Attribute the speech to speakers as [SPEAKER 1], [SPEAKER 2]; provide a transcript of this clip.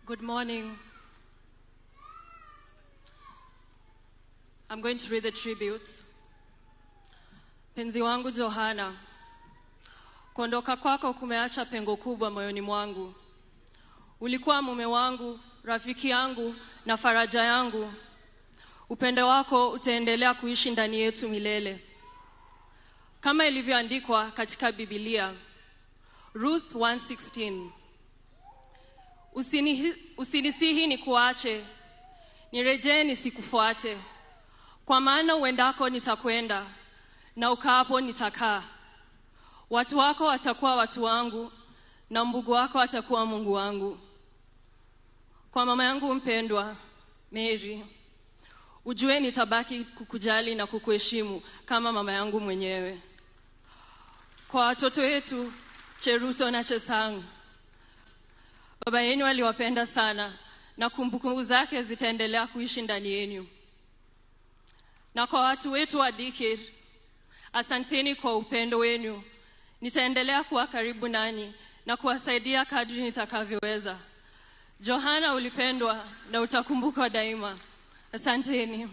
[SPEAKER 1] Good morning. I'm going to read the tribute. Penzi wangu Johana, kuondoka kwako kumeacha pengo kubwa moyoni mwangu. Ulikuwa mume wangu, rafiki yangu na faraja yangu. Upendo wako utaendelea kuishi ndani yetu milele. Kama ilivyoandikwa katika Biblia, Ruth 1:16. Usinisihi nikuache, nirejee nisikufuate. Kwa maana uendako nitakwenda, na ukaapo nitakaa. Watu wako watakuwa watu wangu, na Mungu wako atakuwa Mungu wangu. Kwa mama yangu mpendwa, Mary, ujue nitabaki kukujali na kukuheshimu kama mama yangu mwenyewe. Kwa watoto wetu, Cheruto na Chesang, baba yenu aliwapenda sana na kumbukumbu zake zitaendelea kuishi ndani yenu. Na kwa watu wetu wa Dikir, asanteni kwa upendo wenu. Nitaendelea kuwa karibu nanyi na kuwasaidia kadri nitakavyoweza. Johana, ulipendwa na utakumbukwa daima. Asanteni.